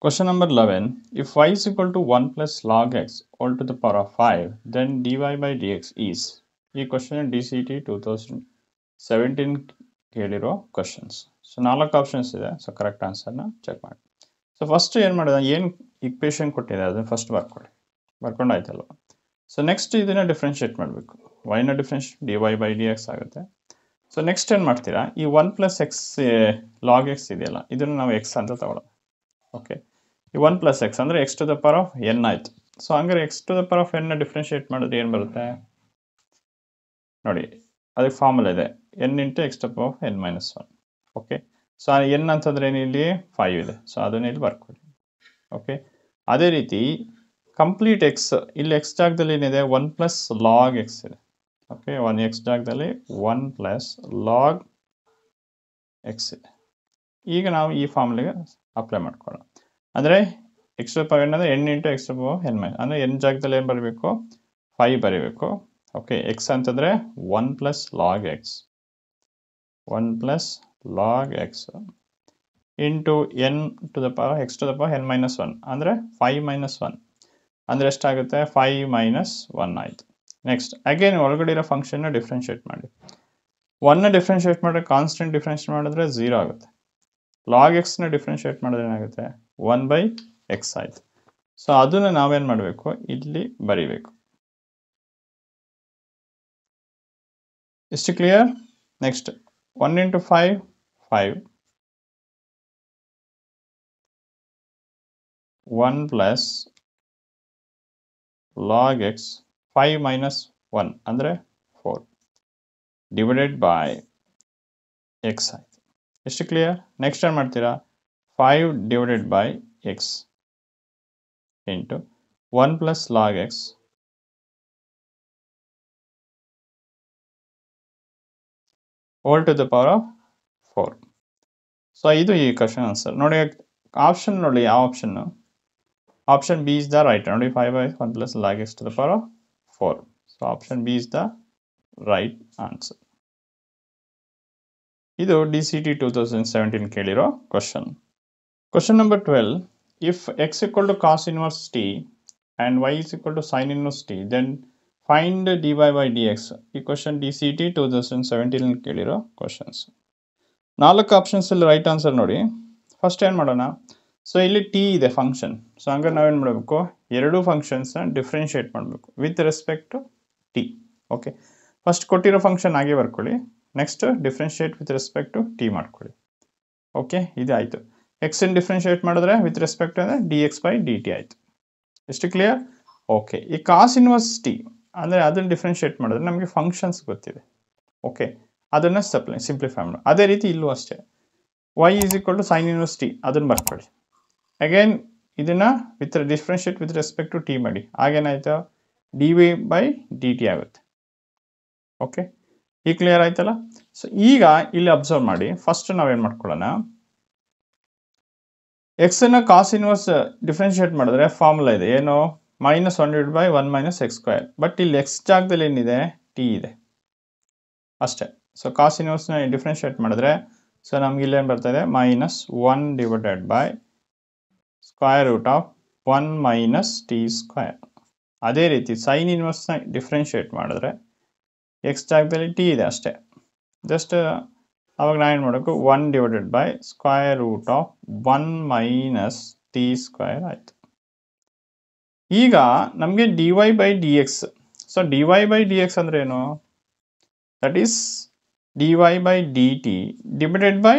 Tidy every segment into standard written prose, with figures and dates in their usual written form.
Question number 11. If y is equal to 1 plus log x all to the power of 5, then dy by dx is. ಈ question DCT 2017 ಕೇಳಿರೋ questions. So 4 options ಇದೆ. So correct ಆನ್ಸರ್ನ check ಮಾಡಿ. So first ಏನು ಮಾಡಿದ, ಏನು equation ಕೊಟ್ಟಿದೆ ಅದನ್ನು ಫಸ್ಟ್ ಬರ್ಕೊಂಡು ಆಯ್ತಲ್ವ. ಸೊ ನೆಕ್ಸ್ಟ್ ಇದನ್ನು ಡಿಫ್ರೆನ್ಷಿಯೇಟ್ ಮಾಡಬೇಕು. ವೈನ ಡಿಫ್ರೆನ್ಷಿಯೇಟ್ dy by dx ಆಗುತ್ತೆ. ಸೊ ನೆಕ್ಸ್ಟ್ ಏನು ಮಾಡ್ತೀರಾ, ಈ 1 ಪ್ಲಸ್ ಎಕ್ಸ್ ಲಾಗ್ ಎಕ್ಸ್ ಇದೆಯಲ್ಲ, ಇದನ್ನು ನಾವು ಎಕ್ಸ್ ಅಂತ ತಗೊಳ್ಳೋದು. ಓಕೆ, ಈ 1 ಪ್ಲಸ್ ಎಕ್ಸ್ ಅಂದರೆ x to the power of n ಆಯಿತು. ಸೊ ಹಂಗಾರೆ x to the power of ಎನ್ನ ಡಿಫ್ರೆನ್ಷಿಯೇಟ್ ಮಾಡಿದ್ರೆ ಏನು ಬರುತ್ತೆ ನೋಡಿ, ಅದಕ್ಕೆ ಫಾರ್ಮುಲಾ ಇದೆ, n into x to the power of n minus 1. Okay, so n ಅಂತಂದರೆ ಇಲ್ಲಿ 5 ಇದೆ. ಸೊ ಅದನ್ನ ಇಲ್ಲಿ ಬರ್ಕೊಳ್ಳಿ. ಓಕೆ, ಅದೇ ರೀತಿ ಕಂಪ್ಲೀಟ್ ಎಕ್ಸ್, ಇಲ್ಲಿ ಎಕ್ಸ್ ಜಾಗದಲ್ಲಿ ಏನಿದೆ 1 ಪ್ಲಸ್ ಲಾಗ್ ಎಕ್ಸ್ ಇದೆ. ಓಕೆ, 1 ಎಕ್ಸ್ ಜಾಗದಲ್ಲಿ 1 ಪ್ಲಸ್ ಲಾಗ್ ಎಕ್ಸ್ ಇದೆ. ಈಗ ನಾವು ಈ ಫಾರ್ಮುಲೆಗೆ ಅಪ್ಲೈ ಮಾಡ್ಕೊಳ್ಳೋಣ. ಅಂದರೆ ಎಕ್ಸ್ ಟು ಪವರ್ ಅಂದರೆ n into x to power n minus, ಅಂದರೆ ಎನ್ ಜಾಗದಲ್ಲಿ ಏನು ಬರಬೇಕು, 5 ಬರೀಬೇಕು. ಓಕೆ, ಎಕ್ಸ್ ಅಂತಂದರೆ 1 plus log x, 1 plus log x into n to the power x to the power n minus 1 ಅಂದರೆ 5 ಮೈನಸ್ 1 ಅಂದರೆ ಎಷ್ಟಾಗುತ್ತೆ, 5 ಮೈನಸ್ 1 ಆಯಿತು. ನೆಕ್ಸ್ಟ್ ಅಗೇನ್ ಒಳಗಡೆ ಇರೋ ಫಂಕ್ಷನ್ನ ಡಿಫ್ರೆನ್ಷಿಯೇಟ್ ಮಾಡಿ. 1ನ ಡಿಫ್ರೆನ್ಷಿಯೇಟ್ ಮಾಡಿದ್ರೆ ಕಾನ್ಸ್ಟೆಂಟ್ ಡಿಫ್ರೆನ್ಷಿಯೇಟ್ ಮಾಡಿದ್ರೆ 0 ಆಗುತ್ತೆ. ಲಾಗ್ ಎಕ್ಸ್ನ ಡಿಫ್ರೆನ್ಷಿಯೇಟ್ ಮಾಡಿದ್ರೆ ಏನಾಗುತ್ತೆ, 1 ಬೈ ಎಕ್ಸ್ ಆಯಿತು. ಸೊ ಅದನ್ನು ನಾವೇನು ಮಾಡಬೇಕು, ಇಲ್ಲಿ ಬರೀಬೇಕು. ಇಷ್ಟು clear. Next 1 into 5 5, 1 plus log X 5 minus 1 ಅಂದರೆ 4 ಡಿವೈಡೆಡ್ ಬೈ ಎಕ್ಸ್ ಆಯಿತು. ಎಷ್ಟು ಕ್ಲಿಯರ್. ನೆಕ್ಸ್ಟ್ ಏನು ಮಾಡ್ತೀರಾ, 5 divided by x into 1 plus log x whole to the power of 4. So ಇದು ಈ ಕ್ವಶನ್ ಆನ್ಸರ್ ನೋಡಿ. ಆಪ್ಷನ್ ನೋಡಿ, ಯಾವ ಆಪ್ಷನ್ನು, option B is the right. ನೋಡಿ, 5 by 1 plus log x to the power of 4. So option B is the right answer. ಇದು DCT 2017 ಕೇಳಿರೋ question. Question number 12. If x equal to cos inverse t and y is equal to sine inverse t, then find dy by dx. ಈ question DCT 2017 ಕೇಳಿರೋ questions. 4 ಆಪ್ಷನ್ಸಲ್ಲಿ right answer ನೋಡಿ. First ಏನು ಮಾಡೋಣ, so ಇಲ್ಲಿ T ಇದೆ function. So ಹಂಗಾರೆ ನಾವೇನು ಮಾಡಬೇಕು, ಎರಡೂ ಫಂಕ್ಷನ್ಸ್ನ ಡಿಫ್ರೆನ್ಷಿಯೇಟ್ ಮಾಡಬೇಕು with respect to t. Okay, first ಕೊಟ್ಟಿರೋ ಫಂಕ್ಷನ್ ಹಾಗೆ ಬರ್ಕೊಳ್ಳಿ. Next differentiate with respect to t ಮಾಡ್ಕೊಳ್ಳಿ. ಓಕೆ, ಇದು ಆಯಿತು. ಎಕ್ಸನ್ನು ಡಿಫ್ರೆನ್ಷಿಯೇಟ್ ಮಾಡಿದ್ರೆ ವಿತ್ ರೆಸ್ಪೆಕ್ಟ್ ಅಂದರೆ dx ಬೈ dt ಆಯಿತು. ಎಷ್ಟು ಕ್ಲಿಯರ್. ಓಕೆ, ಈ ಕಾಸ್ ಇನ್ವರ್ಸ್ ಟಿ ಅಂದರೆ ಅದನ್ನು ಡಿಫ್ರೆನ್ಷಿಯೇಟ್ ಮಾಡಿದ್ರೆ ನಮಗೆ ಫಂಕ್ಷನ್ಸ್ ಗೊತ್ತಿದೆ. ಓಕೆ, ಅದನ್ನು ಸಿಂಪ್ಲಿಫೈ ಮಾಡೋಣ. ಅದೇ ರೀತಿ ಇಲ್ಲೂ ಅಷ್ಟೇ, y is equal to sine inverse t ಅದನ್ನು ಬರ್ಕೊಳ್ಳಿ. ಅಗೇನ್ ಇದನ್ನು differentiate with respect to t ಮಾಡಿ. ಆಗೇನಾಯ್ತು, dy ಬೈ dt ಆಗುತ್ತೆ. ಓಕೆ, ಈ ಕ್ಲಿಯರ್ ಆಯ್ತಲ್ಲ. ಸೊ ಈಗ ಇಲ್ಲಿ ಅಬ್ಸರ್ವ್ ಮಾಡಿ, ಫಸ್ಟ್ ನಾವೇನು ಮಾಡ್ಕೊಳ್ಳೋಣ, ಎಕ್ಸನ್ನು ಕಾಸ್ ಇನ್ವರ್ಸ್ ಡಿಫ್ರೆನ್ಷಿಯೇಟ್ ಮಾಡಿದ್ರೆ ಫಾರ್ಮುಲಾ ಇದೆ, ಏನು, minus 1 by 1 minus x square. But ಇಲ್ಲಿ ಎಕ್ಸ್ ಜಾಗದಲ್ಲಿ ಏನಿದೆ, ಟಿ ಇದೆ ಅಷ್ಟೇ. ಸೊ ಕಾಸ್ ಇನ್ವರ್ಸ್ನ ಡಿಫ್ರೆನ್ಷಿಯೇಟ್ ಮಾಡಿದ್ರೆ ಸೊ ನಮ್ಗೆ ಇಲ್ಲೇನು ಬರ್ತದೆ, minus 1 divided by square root of 1 minus t square. ಅದೇ ರೀತಿ ಸೈನ್ ಇನ್ವರ್ಸ್ನ ಡಿಫ್ರೆನ್ಷಿಯೇಟ್ ಮಾಡಿದ್ರೆ ಎಕ್ಸ್ ಜಾಗದಲ್ಲಿ ಟಿ ಇದೆ ಅಷ್ಟೇ. ಜಸ್ಟ್ ಅವಾಗ ನಾನು ಏನು ಮಾಡಬೇಕು, 1 divided by square root of 1 minus t square ಆಯಿತು. ಈಗ ನಮಗೆ dy by D X. So dy by D x ಅಂದರೆ ಏನು, that is dy by d t divided by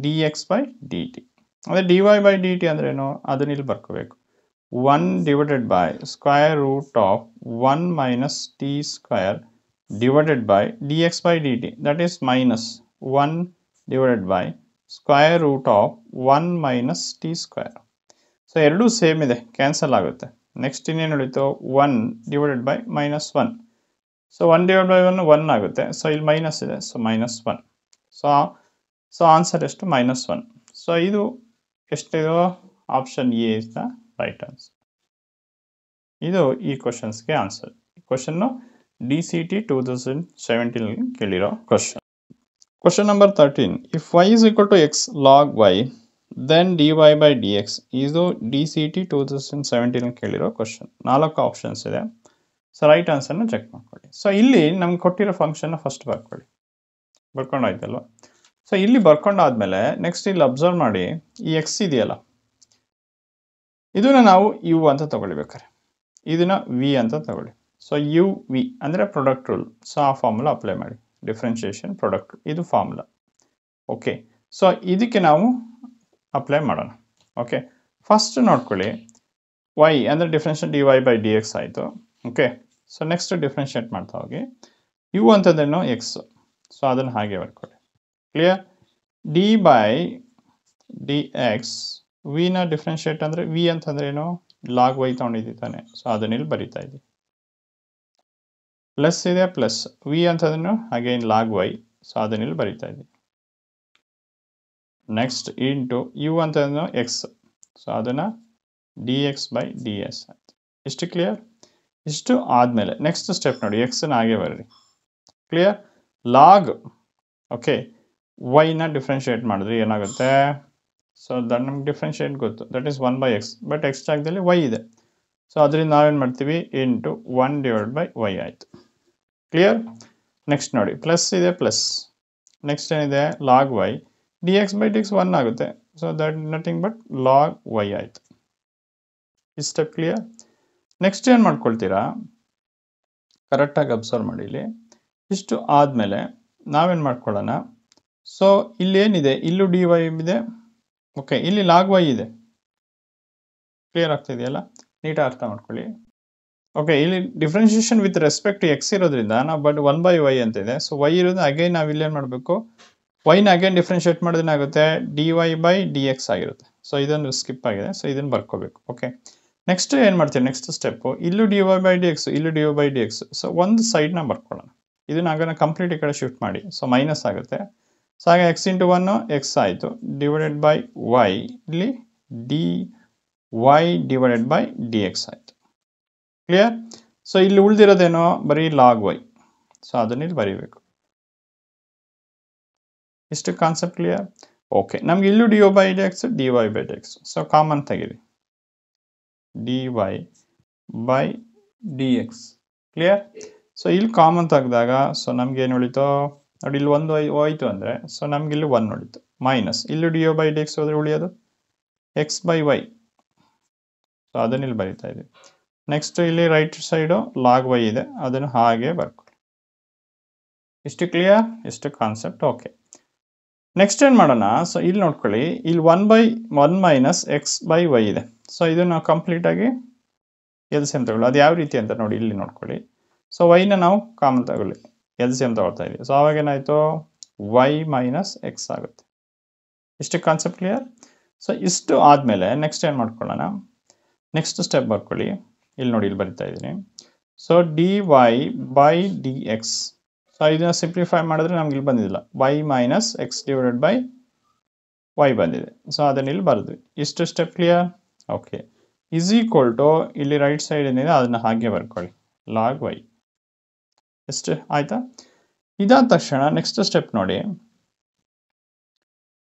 D x by d t. ಅಂದರೆ dy ಬೈ ಡಿ ಟಿ ಅಂದರೆ ಏನು, ಅದನ್ನ ಇಲ್ಲಿ ಬರ್ಕೋಬೇಕು. 1 divided by square root of 1 minus t square divided by dx by dt, that is minus 1 divided by square root of 1 minus t square. So ಎರಡೂ same ಇದೆ, cancel ಆಗುತ್ತೆ. Next ಇನ್ನೇನು ಉಳಿತು, 1 divided by minus 1. So 1 divide by 1 ಆಗುತ್ತೆ. So ಇಲ್ಲಿ minus ಇದೆ, so minus 1. So answer ಎಷ್ಟು, minus 1. So ಇದು ಎಷ್ಟಿದೋ option A is the right answer. ಇದು ಈ ಕ್ವಶನ್ಸ್ಗೆ ಆನ್ಸರ್. ಈ ಕ್ವಶನ್ನು DCT 2017 ಕೇಳಿರೋ ಕ್ವಶನ್. Question number 13. If y is equal to x log y then dy by dx. ಇದು DCT 2017 ಕೇಳಿರೋ ಕ್ವಶನ್. 4 ಆಪ್ಷನ್ಸ್ ಇದೆ. ಸೊ ರೈಟ್ ಆನ್ಸರ್ನ ಚೆಕ್ ಮಾಡ್ಕೊಳ್ಳಿ. ಸೊ ಇಲ್ಲಿ ನಮ್ಗೆ ಕೊಟ್ಟಿರೋ ಫಂಕ್ಷನ್ನ ಫಸ್ಟ್ ಬರ್ಕೊಳ್ಳಿ. ಬರ್ಕೊಂಡಾಯ್ತಲ್ವ? ಸೊ ಇಲ್ಲಿ ಬರ್ಕೊಂಡಾದ್ಮೇಲೆ ನೆಕ್ಸ್ಟ್ ಇಲ್ಲಿ ಅಬ್ಸರ್ವ್ ಮಾಡಿ, ಈ ಎಕ್ಸ್ ಇದೆಯಲ್ಲ, ಇದನ್ನ ನಾವು ಯು ಅಂತ ತಗೊಳ್ಬೇಕಾರೆ, ಇದನ್ನ ವಿ ಅಂತ ತಗೊಳ್ಳಿ. ಸೊ ಯು ವಿ ಅಂದರೆ ಪ್ರಾಡಕ್ಟ್ ರೂಲ್. ಸೊ ಆ ಫಾರ್ಮುಲಾ ಅಪ್ಲೈ ಮಾಡಿ. ಡಿಫ್ರೆನ್ಷಿಯೇಷನ್ ಪ್ರಾಡಕ್ಟ್, ಇದು ಫಾರ್ಮುಲಾ. ಓಕೆ, ಸೊ ಇದಕ್ಕೆ ನಾವು ಅಪ್ಲೈ ಮಾಡೋಣ. ಓಕೆ, ಫಸ್ಟ್ ನೋಡ್ಕೊಳ್ಳಿ, ವೈ ಅಂದರೆ differentiate d Y by D x ಆಯಿತು. ಓಕೆ, ಸೊ ನೆಕ್ಸ್ಟ್ ಡಿಫ್ರೆನ್ಷಿಯೇಟ್ ಮಾಡ್ತಾ ಹೋಗಿ, ಯು ಅಂತಂದೇನು ಎಕ್ಸ್. ಸೊ ಅದನ್ನು ಹಾಗೆ ಬರ್ಕೊಳ್ಳಿ. Clear? D by D x, ವಿನ ಡಿಫ್ರೆನ್ಷಿಯೇಟ್ ಅಂದರೆ ವಿ ಅಂತಂದ್ರೆ ಏನು, ಲಾಗ್ ವೈ ತೊಗೊಂಡಿದ್ದೀವಿ ತಾನೆ. ಸೊ ಅದನ್ನ ಇಲ್ಲಿ ಬರಿತಾ ಇದ್ದೀವಿ. ಪ್ಲಸ್ ಇದೆ, ಪ್ಲಸ್ ವಿ ಅಂತಂದ್ರೂ ಅಗೈನ್ ಲಾಗ್ ವೈ. ಸೊ ಅದನ್ನ ಇಲ್ಲಿ ಬರಿತಾ ಇದ್ದೀವಿ. ನೆಕ್ಸ್ಟ್ ಇಂಟು ಯು ಅಂತಂದ್ರೆ ಎಕ್ಸ್. ಸೊ ಅದನ್ನು d x by d s ಆಯ್ತು. ಇಷ್ಟು ಕ್ಲಿಯರ್? ಇಷ್ಟು ಆದಮೇಲೆ ನೆಕ್ಸ್ಟ್ ಸ್ಟೆಪ್ ನೋಡಿ, ಎಕ್ಸನ್ನ ಹಾಗೆ ಬರ್ರಿ. ಕ್ಲಿಯರ್? ಲಾಗ್, ಓಕೆ, ವೈನ ಡಿಫ್ರೆನ್ಷಿಯೇಟ್ ಮಾಡಿದ್ರೆ ಏನಾಗುತ್ತೆ? ಸೊ ದಟ್ ನಮ್ಗೆ ಡಿಫ್ರೆನ್ಷಿಯೇಟ್ ಗೊತ್ತು, that is 1 by x. But x ಜಾಗದಲ್ಲಿ ವೈ ಇದೆ. ಸೊ ಅದರಿಂದ ನಾವೇನು ಮಾಡ್ತೀವಿ, ಇಂಟು 1 ಡಿವೈಡ್ ಬೈ ವೈ ಆಯಿತು. ಕ್ಲಿಯರ್? ನೆಕ್ಸ್ಟ್ ನೋಡಿ, ಪ್ಲಸ್ ಇದೆ, ಪ್ಲಸ್ ನೆಕ್ಸ್ಟ್ ಏನಿದೆ, log y. D x by D x 1 ಆಗುತ್ತೆ. So that nothing but log y ಆಯಿತು. ಈ ಸ್ಟೆಪ್ ಕ್ಲಿಯರ್? ನೆಕ್ಸ್ಟ್ ಏನು ಮಾಡ್ಕೊಳ್ತೀರಾ, ಕರೆಕ್ಟಾಗಿ ಅಬ್ಸರ್ವ್ ಮಾಡಿ ಇಲ್ಲಿ. ಇಷ್ಟು ಆದಮೇಲೆ ನಾವೇನು ಮಾಡ್ಕೊಳ್ಳೋಣ, ಸೊ ಇಲ್ಲೇನಿದೆ, ಇಲ್ಲೂ ಡಿ ವೈ ಇದೆ. ಓಕೆ, ಇಲ್ಲಿ ಲಾಗ್ ವೈ ಇದೆ. ಕ್ಲಿಯರ್ ಆಗ್ತಿದೆಯಲ್ಲ? ನೀಟಾಗಿ ಅರ್ಥ ಮಾಡ್ಕೊಳ್ಳಿ. ಓಕೆ, ಇಲ್ಲಿ differentiation with respect to x ಇರೋದ್ರಿಂದ ನಾವು ಬಟ್ 1 ಬೈ ವೈ ಅಂತಿದೆ. ಸೊ ವೈ ಇರೋದು ಅಗೈನ್ ನಾವು ಇಲ್ಲೇನು ಮಾಡಬೇಕು, ವೈನ ಅಗೇನ್ ಡಿಫ್ರೆನ್ಷಿಯೇಟ್ ಮಾಡಿದ್ರೆ ಏನಾಗುತ್ತೆ, d Y by D x ಆಗಿರುತ್ತೆ. ಸೊ ಇದನ್ನು ಸ್ಕಿಪ್ ಆಗಿದೆ. ಸೊ ಇದನ್ನು ಬರ್ಕೋಬೇಕು. ಓಕೆ, ನೆಕ್ಸ್ಟ್ ಏನು ಮಾಡ್ತೀವಿ, ನೆಕ್ಸ್ಟ್ ಸ್ಟೆಪ್ಪು, ಇಲ್ಲೂ D Y by D x, ಇಲ್ಲೂ D Y by D X. So ಒಂದು ಸೈಡ್ನ ಬರ್ಕೊಳ್ಳೋಣ. ಇದನ್ನ ಆಗ ಕಂಪ್ಲೀಟ್ ಈ ಕಡೆ ಶಿಫ್ಟ್ ಮಾಡಿ. ಸೊ ಮೈನಸ್ ಆಗುತ್ತೆ. ಸೊ ಹಾಗೆ ಎಕ್ಸ್ ಇಂಟು 1 ಎಕ್ಸ್ ಆಯಿತು, ಡಿವೈಡೆಡ್ ಬೈ ವೈ, ಇಲ್ಲಿ d y divided by D x ಆಯಿತು. ಕ್ಲಿಯರ್? ಸೊ ಇಲ್ಲಿ ಉಳಿದಿರೋದೇನೋ ಬರೀ ಲಾಗ್ ವೈ. ಸೊ ಅದನ್ನ ಇಲ್ಲಿ ಬರೀಬೇಕು. ಇಷ್ಟು ಕಾನ್ಸೆಪ್ಟ್ ಕ್ಲಿಯರ್? ಓಕೆ, ನಮ್ಗೆ ಇಲ್ಲೂ D Y by D X, D Y by D X. So common ತೆಗೀರಿ, D Y by D X. Clear? So ಇಲ್ಲಿ ಕಾಮನ್ ತೆಗೆದಾಗ ಸೊ ನಮ್ಗೆ ಏನು ಉಳಿತೋ ನೋಡಿ, ಇಲ್ಲಿ 1 ಹೋಯ್ತು ಅಂದರೆ ಸೊ ನಮ್ಗೆ ಇಲ್ಲಿ 1 ಉಳಿತು. ಮೈನಸ್ ಇಲ್ಲೂ D Y by D x ಹೋದ್ರೆ ಉಳಿಯೋದು ಎಕ್ಸ್ ಬೈ ವೈ. ಸೊ ಅದನ್ನ ಇಲ್ಲಿ ಬರಿತಾ ಇದ್ದೀವಿ. ನೆಕ್ಸ್ಟ್ ಇಲ್ಲಿ ರೈಟ್ ಸೈಡು ಲಾಗ್ ವೈ ಇದೆ, ಅದನ್ನು ಹಾಗೆ ಬರ್ಕೊಳ್ಳಿ. ಇಷ್ಟು ಕ್ಲಿಯರ್? ಇಷ್ಟು ಕಾನ್ಸೆಪ್ಟ್. ಓಕೆ, ನೆಕ್ಸ್ಟ್ ಏನು ಮಾಡೋಣ, ಸೊ ಇಲ್ಲಿ ನೋಡ್ಕೊಳ್ಳಿ, ಇಲ್ಲಿ 1 by 1 minus x by y ಇದೆ. ಸೊ ಇದನ್ನು ಕಂಪ್ಲೀಟಾಗಿ ಎಲ್ ಸಿ ಎಮ್ ತಗೊಳ್ಳಿ. ಅದು ಯಾವ ರೀತಿ ಅಂತ ನೋಡಿ, ಇಲ್ಲಿ ನೋಡ್ಕೊಳ್ಳಿ. ಸೊ ವೈನ ನಾವು ಕಾಮನ್ ತಗೊಳ್ಳಿ, ಎಲ್ ಸಿ ಎಮ್ ತಗೊಳ್ತಾ ಇದ್ದೀವಿ. ಸೊ ಅವಾಗ ಏನಾಯಿತು, ವೈ ಮೈನಸ್ ಎಕ್ಸ್ ಆಗುತ್ತೆ. ಇಷ್ಟು ಕಾನ್ಸೆಪ್ಟ್ ಕ್ಲಿಯರ್? ಸೊ ಇಷ್ಟು ಆದಮೇಲೆ ನೆಕ್ಸ್ಟ್ ಏನು ಮಾಡ್ಕೊಳ್ಳೋಣ, ನೆಕ್ಸ್ಟ್ ಸ್ಟೆಪ್ ಬರ್ಕೊಳ್ಳಿ. ಇಲ್ಲಿ ನೋಡಿ, ಇಲ್ಲಿ ಬರಿತಾ ಇದ್ದೀನಿ. So d Y by D X. So ಇದನ್ನು ಸಿಂಪ್ಲಿಫೈ ಮಾಡಿದ್ರೆ ನಮ್ಗೆ ಇಲ್ಲಿ ಬಂದಿಲ್ಲ, y minus x divided by y ಬಂದಿದೆ. ಸೊ ಅದನ್ನ ಇಲ್ಲಿ ಬರೆದ್ವಿ. ಇಷ್ಟು step clear? Okay, is equal to ಇಲ್ಲಿ ರೈಟ್ ಸೈಡ್ ಏನಿದೆ ಅದನ್ನು ಹಾಗೆ ಬರ್ಕೊಳ್ಳಿ, ಲಾಗ್ ವೈ. ಎಷ್ಟು ಆಯ್ತಾ? ಇದಾದ ತಕ್ಷಣ ನೆಕ್ಸ್ಟ್ ಸ್ಟೆಪ್ ನೋಡಿ,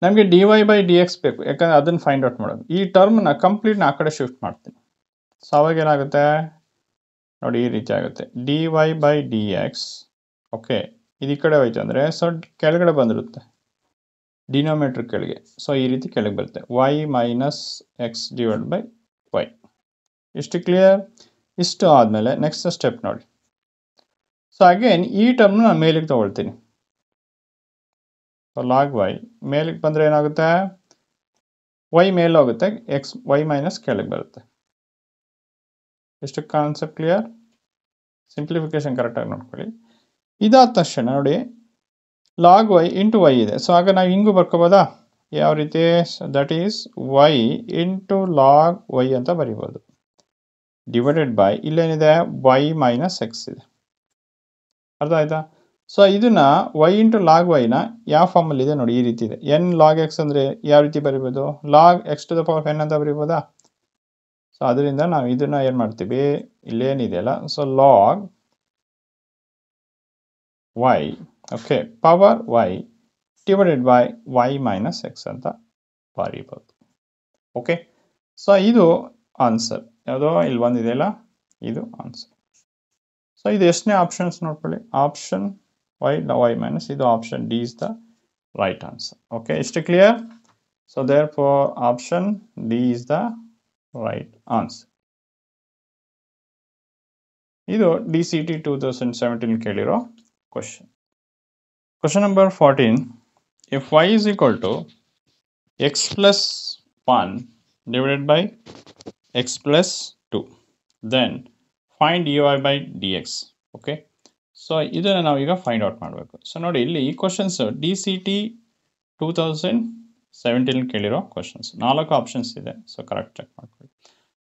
ನಮಗೆ d Y by D x ಬೇಕು, ಯಾಕಂದರೆ ಅದನ್ನು ಫೈಂಡ್ ಔಟ್ ಮಾಡೋದು. ಈ ಟರ್ಮ್ನ ಕಂಪ್ಲೀಟ್ನ ಆ ಕಡೆ ಶಿಫ್ಟ್ ಮಾಡ್ತೀನಿ. ಸೊ ಅವಾಗ ಏನಾಗುತ್ತೆ ನೋಡಿ, ಈ ರೀತಿ ಆಗುತ್ತೆ, d Y by D x. Okay, ಇದು ಈ ಕಡೆ ಹೋಯ್ತು ಅಂದರೆ ಸೊ ಕೆಳಗಡೆ ಬಂದಿರುತ್ತೆ, ಡಿನೋಮಿನೇಟರ್ ಕೆಳಗೆ. ಸೊ ಈ ರೀತಿ ಕೆಳಗೆ ಬರುತ್ತೆ, y minus x divide by y. ಇಷ್ಟು ಕ್ಲಿಯರ್? ಇಷ್ಟು ಆದಮೇಲೆ ನೆಕ್ಸ್ಟ್ ಸ್ಟೆಪ್ ನೋಡಿ. ಸೊ ಅಗೇನ್ ಈ ಟರ್ಮ್ನ ನಾನು ಮೇಲಿಗೆ ತೊಗೊಳ್ತೀನಿ. ಸೊ ಲಾಗ್ ವೈ ಮೇಲಿಗೆ ಬಂದರೆ ಏನಾಗುತ್ತೆ, ವೈ ಮೇಲೆ ಹೋಗುತ್ತೆ, ಎಕ್ಸ್ ವೈ ಮೈನಸ್ ಕೆಳಗೆ ಬರುತ್ತೆ. ಎಷ್ಟು ಕಾನ್ಸೆಪ್ಟ್ ಕ್ಲಿಯರ್? ಸಿಂಪ್ಲಿಫಿಕೇಶನ್ ಕರೆಕ್ಟಾಗಿ ನೋಡ್ಕೊಳ್ಳಿ. ಇದಾದ ತಕ್ಷಣ ನೋಡಿ, ಲಾಗ್ ವೈ ಇಂಟು ವೈ ಇದೆ. ಸೊ ಆಗ ನಾವು ಹಿಂಗೂ ಬರ್ಕೋಬೋದಾ, ಯಾವ ರೀತಿ, that is y into log y ಅಂತ ಬರಿಬೋದು, ಡಿವೈಡೆಡ್ ಬೈ ಇಲ್ಲೇನಿದೆ ವೈ ಮೈನಸ್ ಎಕ್ಸ್ ಇದೆ. ಅರ್ಥ ಆಯ್ತಾ? ಸೊ ಇದನ್ನ ವೈ ಇಂಟು ಲಾಗ್ ವೈನ ಯಾವ ಫಾರ್ಮಲ್ಲಿ ಇದೆ ನೋಡಿ, ಈ ರೀತಿ ಇದೆ. ಎನ್ ಲಾಗ್ ಎಕ್ಸ್ ಅಂದರೆ ಯಾವ ರೀತಿ ಬರಿಬೋದು, log x to the power n ಅಂತ ಬರಿಬೋದಾ. ಸೊ ಅದರಿಂದ ನಾವು ಇದನ್ನ ಏನು ಮಾಡ್ತೀವಿ, ಇಲ್ಲೇನಿದೆಯಲ್ಲ, so log y, okay, power y divided by y minus x ಅಂತ ಬರಿಬೋದು. ಓಕೆ, ಸೊ ಇದು ಆನ್ಸರ್ ಯಾವುದೋ ಇಲ್ಲಿ ಬಂದಿದೆಯಲ್ಲ, ಇದು ಆನ್ಸರ್. ಸೊ ಇದು ಎಷ್ಟನೇ ಆಪ್ಷನ್ಸ್ ನೋಡ್ಕೊಳ್ಳಿ, ಆಪ್ಷನ್ y ಮೈನಸ್ ಇದು option D is the right answer. Okay, ಇಷ್ಟು clear? So therefore option D is the right answer. ಇದು DCT 2017 ಕೇಳಿರೋ question. Question number 14. If y is equal to x plus 1 divided by x plus 2, then find dy by dx. Okay, so ಇದನ್ನು ನಾವು ಈಗ find out ಮಾಡಬೇಕು. So ನೋಡಿ, ಇಲ್ಲಿ ಈ questions DCT 2017 ಕೇಳಿರೋ ಕ್ವಶನ್ಸ್. 4 ಆಪ್ಷನ್ಸ್ ಇದೆ, ಸೊ ಕರೆಕ್ಟ್ ಚೆಕ್ ಮಾಡ್ಕೊಳ್ಳಿ.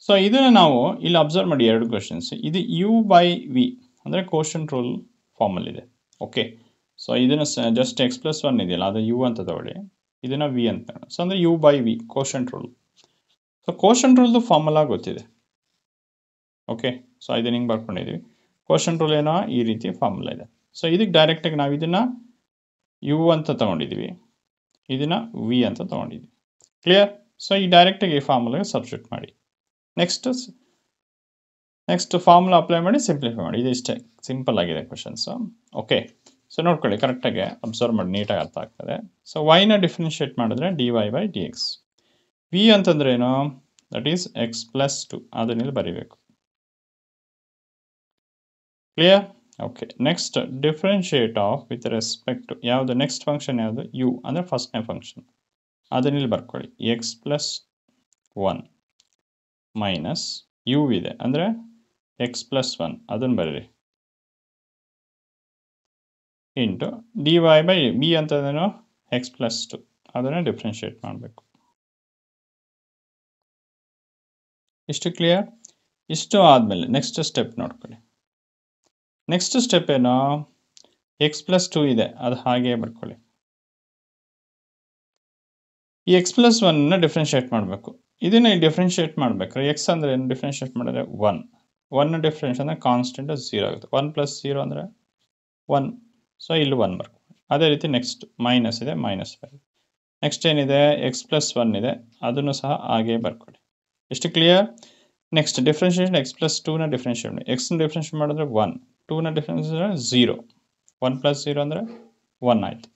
ಸೊ ಇದನ್ನು ನಾವು ಇಲ್ಲಿ ಅಬ್ಸರ್ವ್ ಮಾಡಿ, 2 ಕ್ವಶನ್ಸ್. ಇದು u by v ಅಂದರೆ ಕೋಶಂಟ್ ರೂಲ್ ಫಾರ್ಮಲ್ಲಿದೆ. ಓಕೆ, ಸೊ ಇದನ್ನು ಜಸ್ಟ್ x plus 1 ಇದೆಯಲ್ಲ, ಅದು u ಅಂತ ತಗೊಳ್ಳಿ, ಇದನ್ನು v ಅಂತ. ಸೊ ಅಂದರೆ u by v quotient rule. So quotient ರೂಲ್ದು ಫಾರ್ಮುಲಾ ಗೊತ್ತಿದೆ. ಓಕೆ, ಸೊ ಇದನ್ನು ಹಿಂಗೆ ಬರ್ಕೊಂಡಿದ್ದೀವಿ. ಕೋಶಂಟ್ ರೂಲ್ ಏನೋ ಈ ರೀತಿ ಫಾರ್ಮುಲಾ ಇದೆ. ಸೊ ಇದಕ್ಕೆ ಡೈರೆಕ್ಟಾಗಿ ನಾವು ಇದನ್ನು u ಅಂತ ತಗೊಂಡಿದ್ದೀವಿ, ಇದನ್ನು v ಅಂತ ತಗೊಂಡಿದ್ದೀವಿ. ಕ್ಲಿಯರ್? ಸೊ ಈ ಡೈರೆಕ್ಟಾಗಿ ಈ ಫಾರ್ಮುಲಾಗೆ ಸಬ್ಸ್ಟಿಟ್ಯೂಟ್ ಮಾಡಿ. ನೆಕ್ಸ್ಟ್ ಫಾರ್ಮುಲಾ ಅಪ್ಲೈ ಮಾಡಿ ಸಿಂಪ್ಲಿಫೈ ಮಾಡಿ. ಇದು ಇಷ್ಟೇ, ಸಿಂಪಲ್ ಆಗಿದೆ ಕ್ವಶನ್ಸ್. ಓಕೆ, ಸೊ ನೋಡ್ಕೊಳ್ಳಿ, ಕರೆಕ್ಟಾಗಿ ಅಬ್ಸರ್ವ್ ಮಾಡಿ, ನೀಟಾಗಿ ಅರ್ಥ ಆಗ್ತದೆ. ಸೊ ವೈನ ಡಿಫ್ರೆನ್ಷಿಯೇಟ್ ಮಾಡಿದ್ರೆ dy by dx. v ಅಂತಂದ್ರೆ ಏನು? ದಟ್ ಈಸ್ x plus 2, ಅದನ್ನಿಲ್ಲಿ ಬರೀಬೇಕು. Clear? Okay, next differentiate of with respect to ಯಾವುದು? ನೆಕ್ಸ್ಟ್ ಫಂಕ್ಷನ್ ಯಾವುದು? u ಅಂದರೆ ಫಸ್ಟ್ನೇ ಫಂಕ್ಷನ್, ಅದನ್ನಿಲ್ಲಿ ಬರ್ಕೊಳ್ಳಿ. x plus 1 ಮೈನಸ್ u ಇದೆ ಅಂದರೆ x plus 1, ಅದನ್ನು ಬರೀರಿ, into dy by b ಅಂತಂದೇನು? x plus 2, ಅದನ್ನು ಡಿಫ್ರೆನ್ಷಿಯೇಟ್ ಮಾಡಬೇಕು. ಇಷ್ಟು ಕ್ಲಿಯರ್? ಇಷ್ಟು ಆದಮೇಲೆ ನೆಕ್ಸ್ಟ್ ಸ್ಟೆಪ್ ನೋಡ್ಕೊಳ್ಳಿ. ನೆಕ್ಸ್ಟ್ ಸ್ಟೆಪ್ ಏನು? x plus 2 ಇದೆ, ಅದು ಹಾಗೆ ಬರ್ಕೊಳ್ಳಿ. ಈ x plus 1ನ ಡಿಫ್ರೆನ್ಷಿಯೇಟ್ ಮಾಡಬೇಕು. ಇದನ್ನು ಡಿಫ್ರೆನ್ಷಿಯೇಟ್ ಮಾಡಬೇಕಾದ್ರೆ x ಅಂದರೆ ಏನು? ಡಿಫ್ರೆನ್ಷಿಯೇಟ್ ಮಾಡಿದ್ರೆ 1 ಡಿಫ್ರೆನ್ಸ್ ಅಂದರೆ ಕಾನ್ಸ್ಟೆಂಟ್ 0 ಆಗುತ್ತೆ. 1 plus 0 ಅಂದರೆ 1, ಸೊ ಇಲ್ಲಿ 1 ಬರ್ಕೊಳ್ಳಿ. ಅದೇ ರೀತಿ ನೆಕ್ಸ್ಟ್ ಮೈನಸ್ ಇದೆ, ಮೈನಸ್ 5. ನೆಕ್ಸ್ಟ್ ಏನಿದೆ? x plus 1 ಇದೆ, ಅದನ್ನು ಸಹ ಹಾಗೆ ಬರ್ಕೊಳ್ಳಿ. ಎಷ್ಟು clear? Next differentiation x plus 2ನ ಡಿಫ್ರೆನ್ಷಿಯೇಟ್ ಮಾಡಿ. x ನ ಡಿಫ್ರೆನ್ಷಿಯೇಟ್ ಮಾಡಿದ್ರೆ 1, 2ನ ಡಿಫ್ರೆನ್ಸ್ 0, 1 plus 0 ಅಂದರೆ 1 ಆಯಿತು.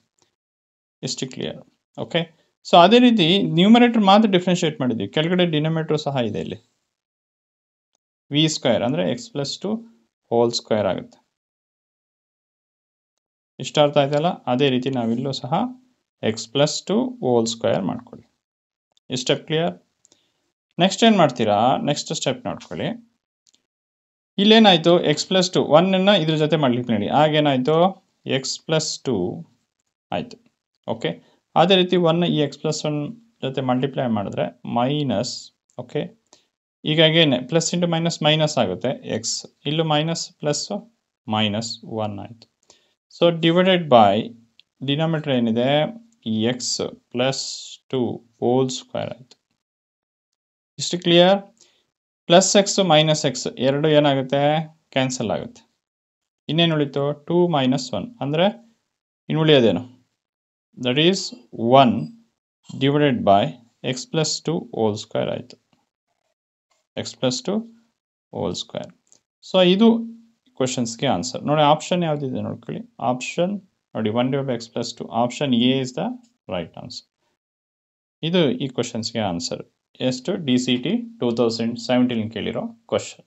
ಎಷ್ಟು ಕ್ಲಿಯರ್? ಓಕೆ, ಸೊ ಅದೇ ರೀತಿ ನ್ಯೂಮರೇಟರ್ ಮಾತ್ರ ಡಿಫ್ರೆನ್ಷಿಯೇಟ್ ಮಾಡಿದ್ವಿ, ಕೆಳಗಡೆ ಡಿನೋಮಿನೇಟರ್ ಸಹ ಇದೆ. ಇಲ್ಲಿ v ಸ್ಕ್ವೇರ್ ಅಂದರೆ x plus 2 ಹೋಲ್ ಸ್ಕ್ವೇರ್ ಆಗುತ್ತೆ. ಇಷ್ಟ ಅರ್ಥ ಆಯ್ತಲ್ಲ? ಅದೇ ರೀತಿ ನಾವಿಲ್ಲೂ ಸಹ x plus 2 ಹೋಲ್ ಸ್ಕ್ವೇರ್ ಮಾಡ್ಕೊಳ್ಳಿ. ಈ ಸ್ಟೆಪ್ ಕ್ಲಿಯರ್? ನೆಕ್ಸ್ಟ್ ಏನು ಮಾಡ್ತೀರಾ? ನೆಕ್ಸ್ಟ್ ಸ್ಟೆಪ್ ನೋಡ್ಕೊಳ್ಳಿ. ಇಲ್ಲೇನಾಯಿತು? x plus 2 1ನ್ನು ಇದ್ರ ಜೊತೆ ಮಲ್ಟಿಪ್ಲೈ ಮಾಡಿ, ಆಗೇನಾಯಿತು? x plus 2 ಆಯಿತು. ಓಕೆ, ಅದೇ ರೀತಿ 1 ಈ x plus 1 ಜೊತೆ ಮಲ್ಟಿಪ್ಲೈ ಮಾಡಿದ್ರೆ ಮೈನಸ್. ಓಕೆ, ಈಗಾಗೇನೆ ಪ್ಲಸ್ ಇಂಟು ಮೈನಸ್ ಮೈನಸ್ ಆಗುತ್ತೆ, x ಇಲ್ಲೂ ಮೈನಸ್ ಪ್ಲಸ್ ಮೈನಸ್ 1 ಆಯಿತು. ಸೊ ಡಿವೈಡೆಡ್ ಬೈ ಡಿನಾಮಿನೇಟರ್ ಏನಿದೆ? x plus 2 ಹೋಲ್ ಸ್ಕ್ವೇರ್ ಆಯಿತು. ಇಷ್ಟು clear? Plus x minus x ಎರಡು ಏನಾಗುತ್ತೆ? ಕ್ಯಾನ್ಸಲ್ ಆಗುತ್ತೆ. ಇನ್ನೇನು ಉಳಿತು? 2 minus 1 ಅಂದರೆ ಇನ್ನು ಉಳಿಯೋದೇನು? That is 1 divided by x plus 2 whole square ಆಯಿತು. x plus 2 whole square. So ಇದು ಕ್ವಶನ್ಸ್ಗೆ ಆನ್ಸರ್. ನೋಡಿ, ಆಪ್ಷನ್ ಯಾವುದಿದೆ ನೋಡ್ಕೊಳ್ಳಿ. ಆಪ್ಷನ್ ನೋಡಿ, 1 divided by x plus 2, option A is the right answer. ಇದು ಈ ಕ್ವಶನ್ಸ್ಗೆ ಆನ್ಸರ್. ಎಷ್ಟು? DCT 2017 ಕೇಳಿರೋ ಕ್ವಶನ್.